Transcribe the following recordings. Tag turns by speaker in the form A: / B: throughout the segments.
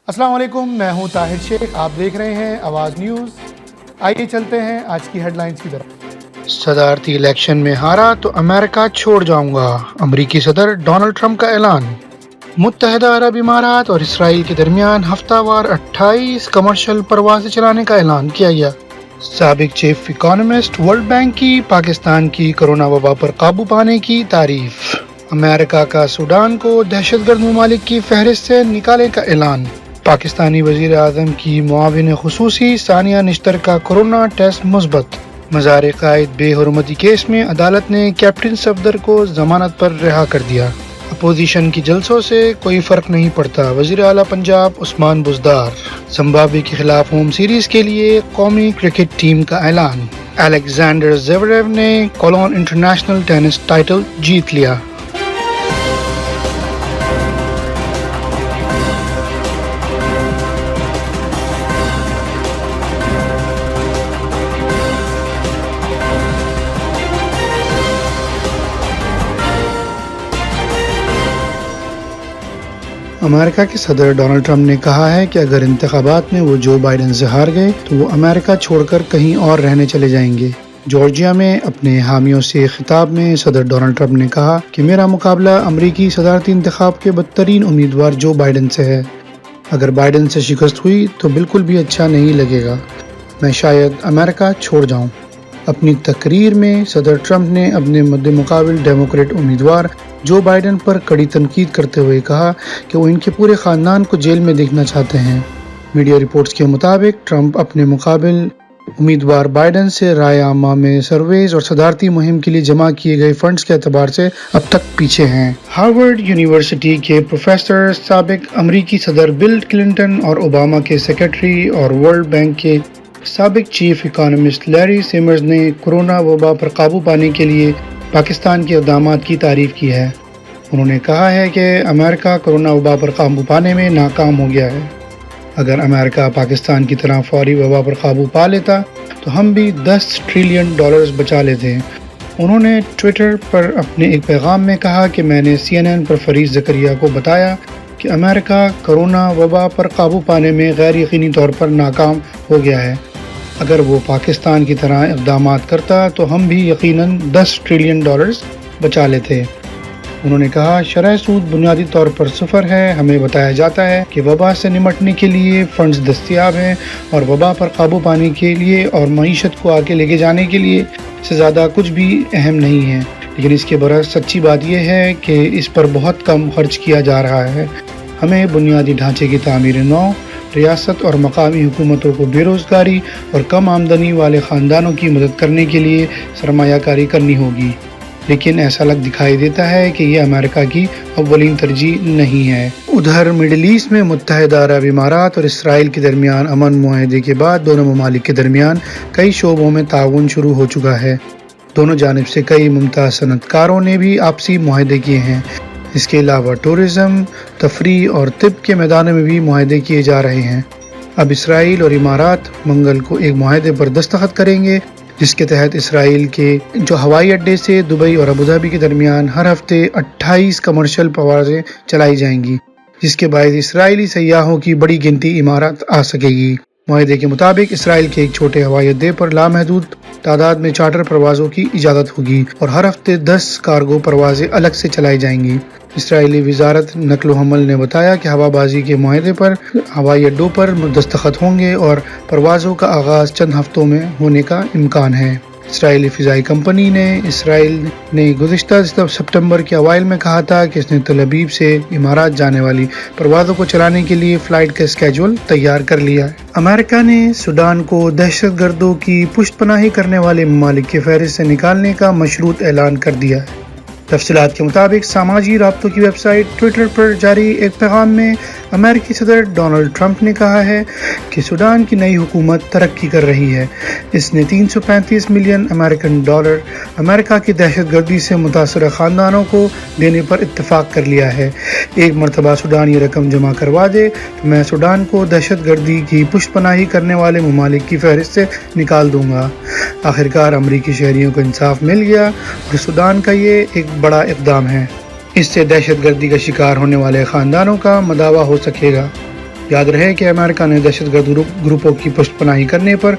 A: अस्सलाम वालेकुम, मैं हूं ताहिर शेख। आप देख रहे हैं आवाज़ न्यूज़। आइए चलते हैं आज की हेडलाइंस की तरफ। सदारती इलेक्शन में हारा तो अमेरिका छोड़ जाऊंगा, अमरीकी सदर डोनाल्ड ट्रंप का ऐलान। मुत्तहिदा अरब इमारात और इसराइल के दरमियान हफ्तावार 28 कमर्शियल परवाज़ें चलाने का ऐलान किया गया। साबिक चीफ इकोनॉमिस्ट वर्ल्ड बैंक की पाकिस्तान की कोरोना वबा पर काबू पाने की तारीफ। अमेरिका का सूडान को दहशतगर्द ममालिक की फहरिस्त से निकालने का ऐलान। पाकिस्तानी वज़ीर आज़म की मुआविन खुसूसी सानिया निश्तर का कोरोना टेस्ट मुस्बत। मज़ार कायद बेहुरमती केस में अदालत ने कैप्टन सफदर को जमानत पर रिहा कर दिया। अपोजिशन की जलसों से कोई फर्क नहीं पड़ता, वज़ीर आला पंजाब उस्मान बुज़दार। जिम्बाब्वे के खिलाफ होम सीरीज के लिए कौमी क्रिकेट टीम का ऐलान। अलेक्जेंडर ज़वेरेव ने कोलोन इंटरनेशनल टेनिस टाइटल जीत लिया। अमेरिका के सदर डोनाल्ड ट्रंप ने कहा है कि अगर इंतखाबात में वो जो बाइडेन से हार गए तो वो अमेरिका छोड़कर कहीं और रहने चले जाएंगे। जॉर्जिया में अपने हामियों से खिताब में सदर डोनाल्ड ट्रंप ने कहा कि मेरा मुकाबला अमरीकी सदारती इंतखाब के बदतरीन उम्मीदवार जो बाइडेन से है। अगर बाइडेन से शिकस्त हुई तो बिल्कुल भी अच्छा नहीं लगेगा, मैं शायद अमेरिका छोड़ जाऊँ। अपनी तकरीर में सदर ट्रंप ने अपने मद्दे मुकाबिल डेमोक्रेट उम्मीदवार जो बाइडेन पर कड़ी तनकीद करते हुए कहा कि वो इनके पूरे ख़ानदान को जेल में देखना चाहते हैं। मीडिया रिपोर्ट्स के मुताबिक ट्रंप अपने मुकाबिल उम्मीदवार बाइडेन से राय आमा में सर्वेज और सदारती मुहिम के लिए जमा किए गए फंड्स के एतबार से अब तक पीछे हैं। हार्वर्ड यूनिवर्सिटी के प्रोफेसर, साबिक अमरीकी सदर बिल क्लिंटन और ओबामा के सेक्रेटरी और वर्ल्ड बैंक के साबिक चीफ इकोनॉमिस्ट लैरी सेमर्स ने कोरोना वबा पर काबू पाने के लिए पाकिस्तान के इक़दामात की तारीफ़ की है। उन्होंने कहा है कि अमेरिका कोरोना वबा पर काबू पाने में नाकाम हो गया है। अगर अमेरिका पाकिस्तान की तरह फौरी वबा पर काबू पा लेता तो हम भी $10 ट्रिलियन बचा लेते। उन्होंने ट्विटर पर अपने एक पैगाम में कहा कि मैंने CNN पर फरीद ज़करिया को बताया कि अमेरिका कोरोना वबा पर काबू पाने में गैर यकीनी तौर पर नाकाम हो गया है। अगर वो पाकिस्तान की तरह इक़दामात करता तो हम भी यकीनन $10 ट्रिलियन बचा लेते। उन्होंने कहा, शरह सूद बुनियादी तौर पर सिफर है। हमें बताया जाता है कि वबा से निमटने के लिए फ़ंड्स दस्तियाब हैं और वबा पर काबू पाने के लिए और मईशत को आगे लेके जाने के लिए से ज़्यादा कुछ भी अहम नहीं है। लेकिन इसके बरक्स सच्ची बात यह है कि इस पर बहुत कम खर्च किया जा रहा है। हमें बुनियादी ढांचे की तामीर नौ, रियासत और मकामी हुकूमतों को बेरोज़गारी और कम आमदनी वाले ख़ानदानों की मदद करने के लिए सरमायाकारी करनी होगी। लेकिन ऐसा लग दिखाई देता है कि ये अमेरिका की अव्वलीन तरजीह नहीं है। उधर मिडल ईस्ट में मुत्तहिदा अरब इमारात और इसराइल के दरमियान अमन मुआहदे के बाद दोनों ममालिक के दरमियान कई शोबों में ताउन शुरू हो चुका है। दोनों जानिब से कई मुमताज़ सनतकारों ने भी आपसी मुआहदे किए हैं। इसके अलावा टूरिज़म, तफरीह और तिब के मैदानों में भी मुआहदे किए जा रहे हैं। अब इसराइल और इमारात मंगल को एक मुआहदे पर दस्तखत करेंगे जिसके तहत इसराइल के जो हवाई अड्डे से दुबई और अबूधाबी के दरमियान हर हफ्ते 28 कमर्शियल परवाज़ें चलाई जाएंगी, जिसके बाद इसराइली सयाहों की बड़ी गिनती इमारात आ सकेगी। मुआहदे के मुताबिक इसराइल के एक छोटे हवाई अड्डे पर लामहदूद तादाद में चार्टर परवाज़ों की इजाज़त होगी और हर हफ्ते 10 कार्गो परवाज़ें अलग से चलाई जाएंगी। इसराइली वजारत नकल हमल ने बताया कि हवाबाजी के मुआहदे पर हवाई अड्डों पर दस्तखत होंगे और परवाज़ों का आगाज़ चंद हफ्तों में होने का इम्कान है। इसराइली फ़िज़ाई कंपनी ने इसराइल ने गुज़िश्ता सितंबर के अवाइल में कहा था कि इसने तल अबीब से इमारात जाने वाली परवाज़ों को चलाने के लिए फ़्लाइट का स्केड्यूल तैयार कर लिया है। अमेरिका ने सूडान को दहशतगर्दों की पुष्टपनाही करने वाले ममालिक की फहरिस्त से निकालने का मशरूत ऐलान कर दिया है। तफसीलात के मुताबिक सामाजी राब्तों की वेबसाइट ट्विटर पर जारी एक पैगाम में अमेरिकी सदर डोनाल्ड ट्रंप ने कहा है कि सूडान की नई हुकूमत तरक्की कर रही है। इसने $335 मिलियन अमेरिका की दहशतगर्दी से मुतासरा ख़ानदानों को देने पर इत्तफाक कर लिया है। एक मरतबा सूडान ये रकम जमा करवा दे तो मैं सूडान को दहशतगर्दी की पुष्टपनाही करने वाले ममालिक की फहरिस्त से निकाल दूंगा। आखिरकार अमरीकी शहरियों को इंसाफ मिल गया और सूडान का ये एक बड़ा इक़दाम है। इससे दहशतगर्दी का शिकार होने वाले ख़ानदानों का मदावा हो सकेगा। یاد رہے کہ امریکہ نے دہشت گرد گروپوں کی پشت پناہی کرنے پر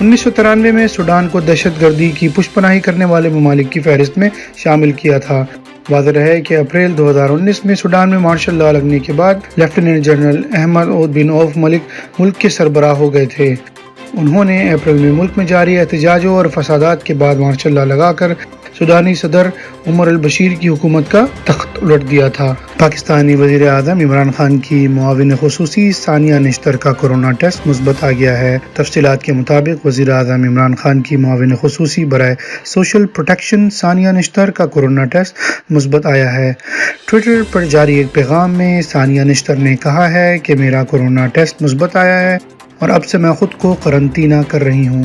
A: 1993 میں سوڈان کو دہشت گردی کی پشت پناہی کرنے والے ممالک کی فہرست میں شامل کیا تھا۔ واضح رہے کہ اپریل 2019 میں سوڈان میں مارشل لا لگنے کے بعد لیفٹیننٹ جنرل احمد عود بن عوف ملک کے سربراہ ہو گئے تھے۔ انہوں نے اپریل میں ملک میں جاری احتجاجوں اور فسادات کے بعد مارشل لا لگا کر سوڈانی صدر عمر البشیر کی حکومت کا تخت الٹ دیا تھا۔ پاکستانی وزیر اعظم عمران خان کی معاون خصوصی ثانیہ نشتر کا کورونا ٹیسٹ مثبت آ گیا ہے۔ تفصیلات کے مطابق وزیر اعظم عمران خان کی معاون خصوصی برائے سوشل پروٹیکشن ثانیہ نشتر کا کورونا ٹیسٹ مثبت آیا ہے۔ ٹویٹر پر جاری ایک پیغام میں ثانیہ نشتر نے کہا ہے کہ میرا کورونا ٹیسٹ مثبت آیا ہے اور اب سے میں خود کو قرنطینہ کر رہی ہوں۔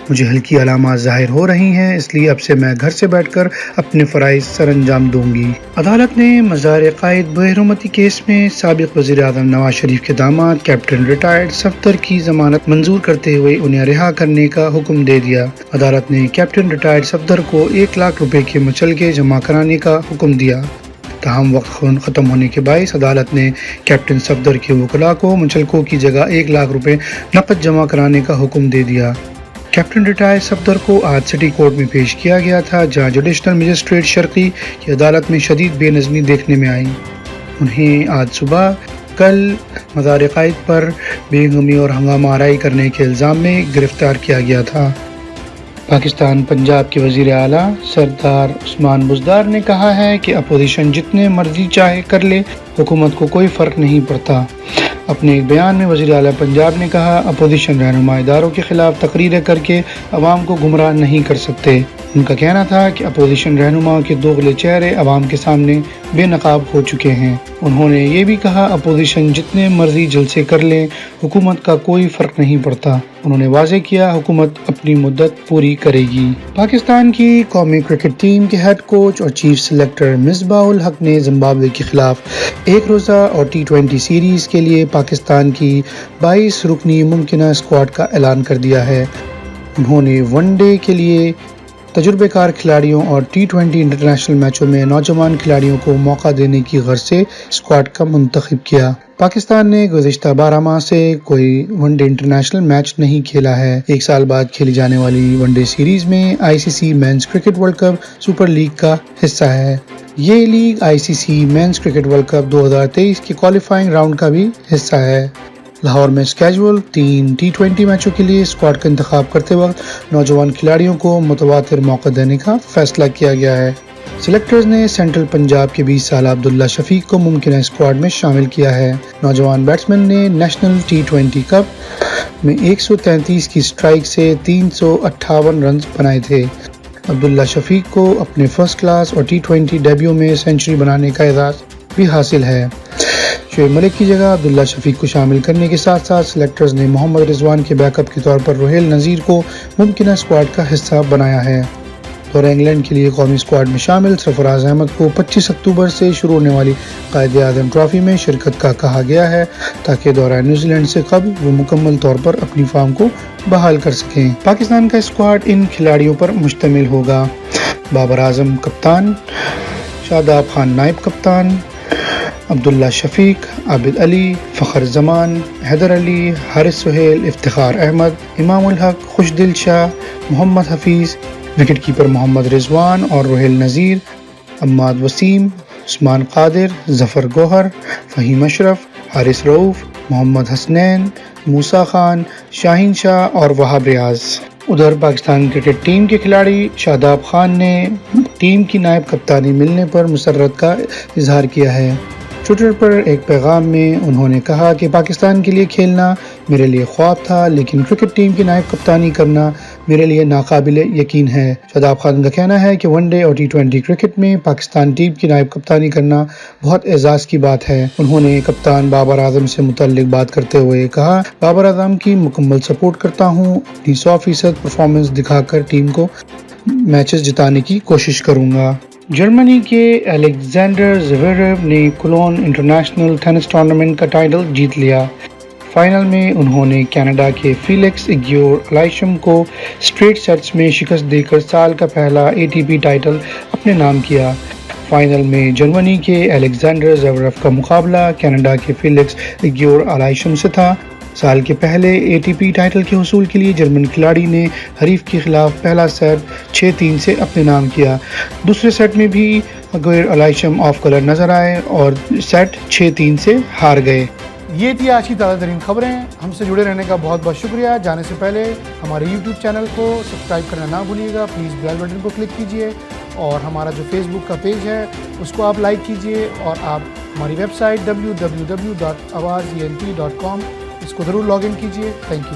A: مجھے ہلکی علامات ظاہر ہو رہی ہیں، اس لیے اب سے میں گھر سے بیٹھ کر اپنے فرائض سر انجام دوں گی۔ عدالت نے مزار قائد بحرمتی کیس میں سابق وزیر اعظم نواز شریف کے داماد کیپٹن ریٹائرڈ صفدر کی ضمانت منظور کرتے ہوئے انہیں رہا کرنے کا حکم دے دیا۔ عدالت نے کیپٹن ریٹائرڈ صفدر کو 1 لاکھ روپے کے مچلکے جمع کرانے کا حکم دیا۔ تاہم وقت ختم ہونے کے باعث عدالت نے کیپٹن صفدر کے وکلاء کو مچلکوں کی جگہ 1 لاکھ روپے نقد جمع کرانے کا حکم دے دیا۔ کیپٹن ریٹائرڈ صفدر کو آج سٹی کورٹ میں پیش کیا گیا تھا، جہاں جوڈیشنل مجسٹریٹ شرقی کی عدالت میں شدید بے نظمی دیکھنے میں آئی۔ انہیں آج صبح کل مزار قائد پر بے نظمی اور ہنگامہ آرائی کرنے کے الزام میں گرفتار کیا گیا تھا۔ پاکستان پنجاب کے وزیر اعلیٰ سردار عثمان بزدار نے کہا ہے کہ اپوزیشن جتنے مرضی چاہے کر لے، حکومت کو کوئی فرق نہیں پڑتا۔ اپنے ایک بیان میں وزیر اعلیٰ پنجاب نے کہا، اپوزیشن رہنما اداروں کے خلاف تقریریں کر کے عوام کو گمراہ نہیں کر سکتے۔ ان کا کہنا تھا کہ اپوزیشن رہنماؤں کے دوغلے چہرے عوام کے سامنے بے نقاب ہو چکے ہیں۔ انہوں نے یہ بھی کہا، اپوزیشن جتنے مرضی جلسے کر لیں، حکومت کا کوئی فرق نہیں پڑتا۔ انہوں نے واضح کیا، حکومت اپنی مدت پوری کرے گی۔ پاکستان کی قومی کرکٹ ٹیم کے ہیڈ کوچ اور چیف سلیکٹر مصباح الحق نے زمبابوے کے خلاف 1 روزہ اور T20 سیریز کے لیے پاکستان کی 22 رکنی ممکنہ اسکواڈ کا اعلان کر دیا ہے۔ انہوں نے ون ڈے کے لیے تجربہ کار کھلاڑیوں اور T20 انٹرنیشنل میچوں میں نوجوان کھلاڑیوں کو موقع دینے کی غرض سے اسکواڈ کا منتخب کیا۔ پاکستان نے گزشتہ 12 ماہ سے کوئی ون ڈے انٹرنیشنل میچ نہیں کھیلا ہے۔ 1 سال بعد کھیلی جانے والی ون ڈے سیریز میں ICC men's cricket world cup super league کا حصہ ہے۔ یہ league ICC men's cricket world cup 2023 کے کوالیفائنگ راؤنڈ کا بھی حصہ ہے۔ لاہور میں اسکیجول 3 T20 میچوں کے لیے اسکواڈ کا انتخاب کرتے وقت نوجوان کھلاڑیوں کو متواتر موقع دینے کا فیصلہ کیا گیا ہے۔ سلیکٹرز نے سینٹرل پنجاب کے 20 سالہ عبداللہ شفیق کو ممکنہ اسکواڈ میں شامل کیا ہے۔ نوجوان بیٹسمین نے نیشنل T20 کپ میں 133 کی اسٹرائک سے 358 رنز بنائے تھے۔ عبداللہ شفیق کو اپنے فرسٹ کلاس اور T20 ڈیبیو میں سینچری بنانے کا اعزاز بھی حاصل ہے۔ شعیب ملک کی جگہ عبداللہ شفیق کو شامل کرنے کے ساتھ ساتھ سلیکٹرز نے محمد رضوان کے بیک اپ کے طور پر روہیل نذیر کو ممکنہ اسکواڈ کا حصہ بنایا ہے۔ دورہ انگلینڈ کے لیے قومی اسکواڈ میں شامل سرفراز احمد کو 25 اکتوبر سے شروع ہونے والی قائد اعظم ٹرافی میں شرکت کا کہا گیا ہے، تاکہ دورہ نیوزی لینڈ سے قبل وہ مکمل طور پر اپنی فارم کو بحال کر سکیں۔ پاکستان کا اسکواڈ ان کھلاڑیوں پر مشتمل ہوگا: بابر اعظم کپتان، شاداب خان نائب کپتان، عبداللہ شفیق، عابد علی، فخر زمان، حیدر علی، حارث سہیل، افتخار احمد، امام الحق، خوشدل شاہ، محمد حفیظ، وکٹ کیپر محمد رضوان اور روہیل نذیر، عماد وسیم، عثمان قادر، ظفر گوہر، فہیم اشرف، حارث رؤوف، محمد حسنین، موسیٰ خان، شاہین شاہ اور وہاب ریاض۔ ادھر پاکستان کرکٹ ٹیم کے کھلاڑی شاداب خان نے ٹیم کی نائب کپتانی ملنے پر مسرت کا اظہار کیا ہے۔ ٹویٹر پر ایک پیغام میں انہوں نے کہا کہ پاکستان کے لیے کھیلنا میرے لیے خواب تھا، لیکن کرکٹ ٹیم کی نائب کپتانی کرنا میرے لیے ناقابل یقین ہے۔ شاداب خان کا کہنا ہے کہ ون ڈے اور T20 کرکٹ میں پاکستان ٹیم کی نائب کپتانی کرنا بہت اعزاز کی بات ہے۔ انہوں نے کپتان بابر اعظم سے متعلق بات کرتے ہوئے کہا، بابر اعظم کی مکمل سپورٹ کرتا ہوں، اپنی 100% پرفارمنس دکھا کر ٹیم کو میچز جتانے کی کوشش کروں گا۔ جرمنی کے الیگزینڈر زویریو نے کولون انٹرنیشنل ٹینس ٹورنامنٹ کا ٹائٹل جیت لیا۔ فائنل میں انہوں نے کینیڈا کے فیلکس ایگیور الائشم کو اسٹریٹ سیٹس میں شکست دے کر سال کا پہلا ATP ٹائٹل اپنے نام کیا۔ फाइनल में जर्मनी के अलेक्जेंडर ज़वेरेव का मुकाबला कनाडा के फेलिक्स गियोर अलाइशम से था। साल के पहले ATP टाइटल के हुसूल के लिए जर्मन खिलाड़ी ने हरीफ के खिलाफ पहला सेट 6-3 से अपने नाम किया। दूसरे सेट में भी गियोर अलाइशम ऑफ कलर नजर आए और सेट 6-3 से हार गए। ये थी आज की ताज़ा तरीन खबरें। हमसे जुड़े रहने का बहुत बहुत शुक्रिया। जाने से पहले हमारे YouTube चैनल को सब्सक्राइब करना ना भूलिएगा। प्लीज़ बेल बटन को क्लिक कीजिए और हमारा जो Facebook का पेज है उसको आप लाइक कीजिए और आप हमारी वेबसाइट www.awazent.com इसको ज़रूर लॉग इन कीजिए। Thank you.